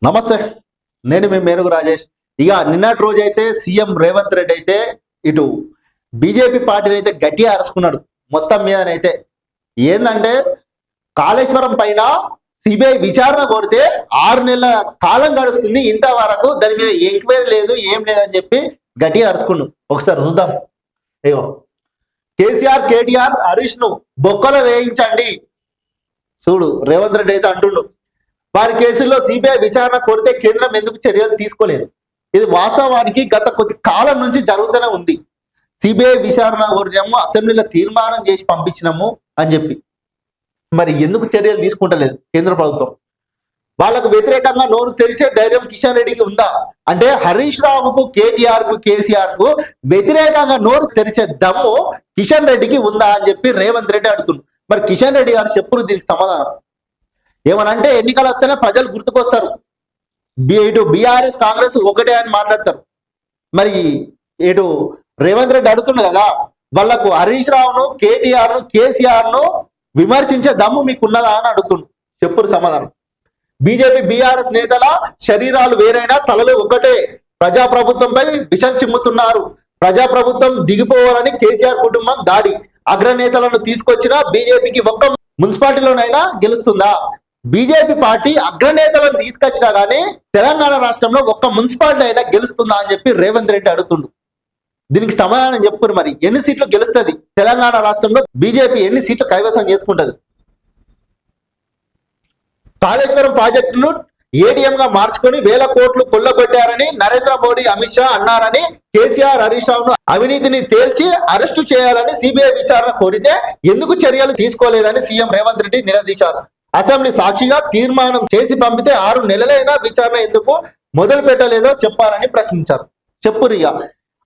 నమస్తే. నేను మీ మేనుగు రాజేష్. ఇక నిన్నటి రోజు అయితే సీఎం రేవంత్ రెడ్డి అయితే ఇటు బీజేపీ పార్టీని అయితే గట్టిగా అరుచుకున్నాడు. మొత్తం మీదనైతే ఏందంటే కాళేశ్వరం పైన సిబిఐ విచారణ కోరితే 6 నెలల కాలం గడుస్తుంది, ఇంతవరకు దాని మీద ఎంక్వైరీ లేదు, ఏం లేదని చెప్పి గట్టిగా అరుచుకున్నాడు. ఒకసారి చూద్దాం. అయ్యో, కేసీఆర్ కేటీఆర్ హరీష్ ను బొక్కలు వేయించండి. చూడు రేవంత్ రెడ్డి అయితే అంటుండు, వారి కేసుల్లో సిబిఐ విచారణ కోరితే కేంద్రం ఎందుకు చర్యలు తీసుకోలేదు? ఇది వాస్తవానికి గత కొద్ది కాలం నుంచి జరుగుతూనే ఉంది. సిబిఐ విచారణ కోరినాము, అసెంబ్లీలో తీర్మానం చేసి పంపించినాము అని చెప్పి, మరి ఎందుకు చర్యలు తీసుకుంటలేదు కేంద్ర ప్రభుత్వం? వాళ్ళకు వ్యతిరేకంగా నోరు తెరిచే ధైర్యం కిషన్ రెడ్డికి ఉందా? అంటే హరీష్ రావుకు, కేటీఆర్ కు, కేసీఆర్ కు వ్యతిరేకంగా నోరు తెరిచే దమ్ము కిషన్ రెడ్డికి ఉందా అని చెప్పి రేవంత్ రెడ్డి అడుగుతుంది. మరి కిషన్ రెడ్డి గారు చెప్పురు దీనికి సమాధానం. ఏమనంటే ఎన్నికలు వస్తేనే ప్రజలు గుర్తుకొస్తారు, ఇటు బీఆర్ఎస్ కాంగ్రెస్ ఒకటే అని మాట్లాడతారు. మరి ఇటు రేవంత్ రెడ్డి అడుగుతుంది కదా, వాళ్లకు హరీష్ రావును, కేటీఆర్ ను, కేసీఆర్ ను విమర్శించే దమ్ము మీకున్నదా అని అడుగుతుండు. చెప్పురు సమాధానం. బీజేపీ బీఆర్ఎస్ నేతల శరీరాలు వేరైనా తలలు ఒకటే. ప్రజాప్రభుత్వంపై విషం చిమ్ముతున్నారు. ప్రజాప్రభుత్వం దిగిపోవాలని కేసీఆర్ కుటుంబం దాడి. అగ్రనేతలను తీసుకొచ్చిన బీజేపీకి ఒక్క మున్సిపాలిటీలోనైనా గెలుస్తుందా? బీజేపీ పార్టీ అగ్రనేతలను తీసుకొచ్చినా గానీ తెలంగాణ రాష్ట్రంలో ఒక్క మున్సిపాలిటీ అయినా గెలుస్తుందా అని చెప్పి రేవంత్ రెడ్డి అడుగుతుండు. దీనికి సమాధానం చెప్పురు. మరి ఎన్ని సీట్లు గెలుస్తుంది తెలంగాణ రాష్ట్రంలో? బీజేపీ ఎన్ని సీట్లు కైవసం చేసుకుంటది? కాళేశ్వరం ప్రాజెక్టును ఏటీఎం గా మార్చుకొని 1000 కోట్లు కొల్లగొట్టారని నరేంద్ర మోడీ, అమిత్ షా అన్నారని కేసీఆర్ హరీష్ రావును అవినీతిని తేల్చి అరెస్టు చేయాలని సిబిఐ విచారణ కోరితే ఎందుకు చర్యలు తీసుకోలేదని సీఎం రేవంత్ రెడ్డి నిలదీశారు. అసెంబ్లీ సాక్షిగా తీర్మానం చేసి పంపితే 6 నెలలైనా విచారణ ఎందుకు మొదలు పెట్టలేదో చెప్పాలని ప్రశ్నించారు. చెప్పురిగా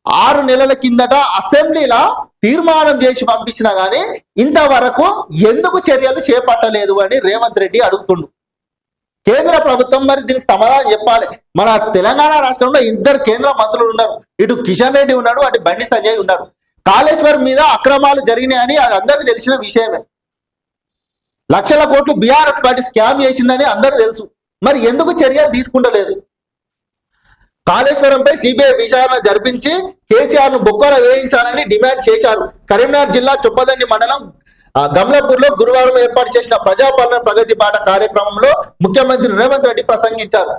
6 నెలల కిందట అసెంబ్లీలో తీర్మానం చేసి పంపించినా గానీ ఇంతవరకు ఎందుకు చర్యలు చేపట్టలేదు అని రేవంత్ రెడ్డి అడుగుతుండు. కేంద్ర ప్రభుత్వం మరి దీనికి సమాధానం చెప్పాలి. మన తెలంగాణ రాష్ట్రంలో 2 కేంద్ర మంత్రులు ఉన్నారు. ఇటు కిషన్ రెడ్డి ఉన్నాడు, అటు బండి సంజయ్ ఉన్నాడు. కాళేశ్వరం మీద అక్రమాలు జరిగినాయని అది అందరికీ తెలిసిన విషయమే. లక్షల కోట్లు బీఆర్ఎస్ పార్టీ స్కామ్ చేసిందని అందరూ తెలుసు. మరి ఎందుకు చర్యలు తీసుకుంటలేదు? కాళేశ్వరంపై సిబిఐ విచారణ జరిపించి కేసీఆర్ ను బొక్కలు వేయించాలని డిమాండ్ చేశారు. కరీంనగర్ జిల్లా చొప్పదండి మండలం గమ్లాపూర్ లో గురువారం ఏర్పాటు చేసిన ప్రజాపాలన ప్రగతి బాట కార్యక్రమంలో ముఖ్యమంత్రి రేవంత్ రెడ్డి ప్రసంగించారు.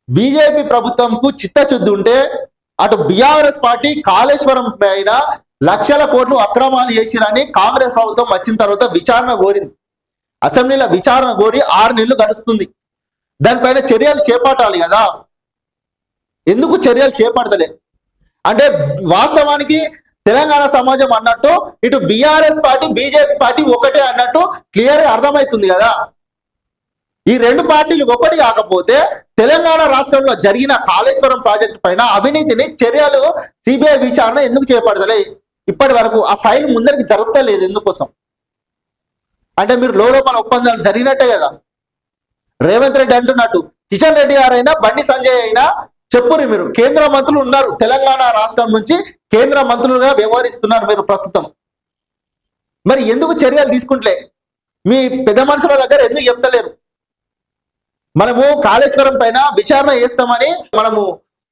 బీజేపీ ప్రభుత్వంకు చిత్తశుద్ధి ఉంటే అటు బీఆర్ఎస్ పార్టీ కాళేశ్వరం పైన లక్షల కోట్లు అక్రమాలు చేసిరని కాంగ్రెస్ ప్రభుత్వం వచ్చిన తర్వాత విచారణ కోరింది. అసెంబ్లీలో విచారణ కోరి 6 నెలలు గడుస్తుంది. దానిపైన చర్యలు చేపట్టాలి కదా, ఎందుకు చర్యలు చేపడతలే? అంటే వాస్తవానికి తెలంగాణ సమాజం అన్నట్టు ఇటు బీఆర్ఎస్ పార్టీ, బీజేపీ పార్టీ ఒకటే అన్నట్టు క్లియర్ గా అర్థమవుతుంది కదా. ఈ 2 పార్టీలు ఒకటి కాకపోతే తెలంగాణ రాష్ట్రంలో జరిగిన కాళేశ్వరం ప్రాజెక్టు పైన అవినీతిని చర్యలు సిబిఐ విచారణ ఎందుకు చేపడతలే? ఇప్పటి వరకు ఆ ఫైల్ ముందరికి జరుగుతలేదు. ఎందుకోసం అంటే మీరు లోపల ఒప్పందాలు జరిగినట్టే కదా. రేవంత్ రెడ్డి అంటున్నట్టు కిషన్ రెడ్డి గారైనా, బండి సంజయ్ అయినా చెప్పురు. మీరు కేంద్ర మంత్రులు ఉన్నారు, తెలంగాణ రాష్ట్రం నుంచి కేంద్ర మంత్రులుగా వ్యవహరిస్తున్నారు మీరు ప్రస్తుతం. మరి ఎందుకు చర్యలు తీసుకుంటలే? మీ పెద్ద మనుషుల దగ్గర ఎందుకు చెప్తలేరు? మనము కాళేశ్వరం పైన విచారణ చేస్తామని మనము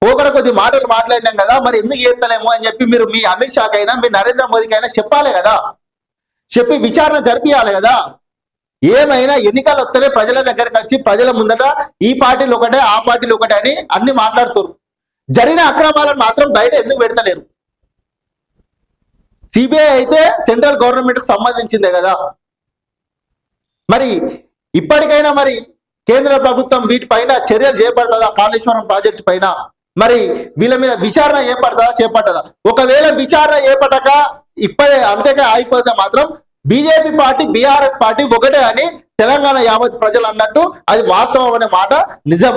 పోకడ కొద్ది మాటలు మాట్లాడినాం కదా, మరి ఎందుకు చేస్తలేము అని చెప్పి మీరు మీ అమిత్ షాకి అయినా, మీ నరేంద్ర మోదీకి అయినా చెప్పాలి కదా, చెప్పి విచారణ జరిపియాలి కదా. ఏమైనా ఎన్నికలు వస్తేనే ప్రజల దగ్గరకు వచ్చి ప్రజల ముందట ఈ పార్టీలు ఒకటే, ఆ పార్టీలు ఒకటే అని అన్ని మాట్లాడుతారు. జరిగిన అక్రమాలను మాత్రం బయట ఎందుకు పెడతలేరు? సిబిఐ అయితే సెంట్రల్ గవర్నమెంట్ కు సంబంధించిందే కదా. మరి ఇప్పటికైనా మరి కేంద్ర ప్రభుత్వం వీటిపైన చర్యలు చేపడుతుందా? కాళేశ్వరం ప్రాజెక్టు పైన మరి వీళ్ళ మీద విచారణ చేపట్టదా? ఒకవేళ విచారణ చేపట్టక ఇప్పుడే అంతేగా అయిపోతే మాత్రం బీజేపీ పార్టీ, బీఆర్ఎస్ పార్టీ ఒకటే అని తెలంగాణ యావత్ ప్రజలు అన్నట్టు అది వాస్తవం అనే మాట నిజం.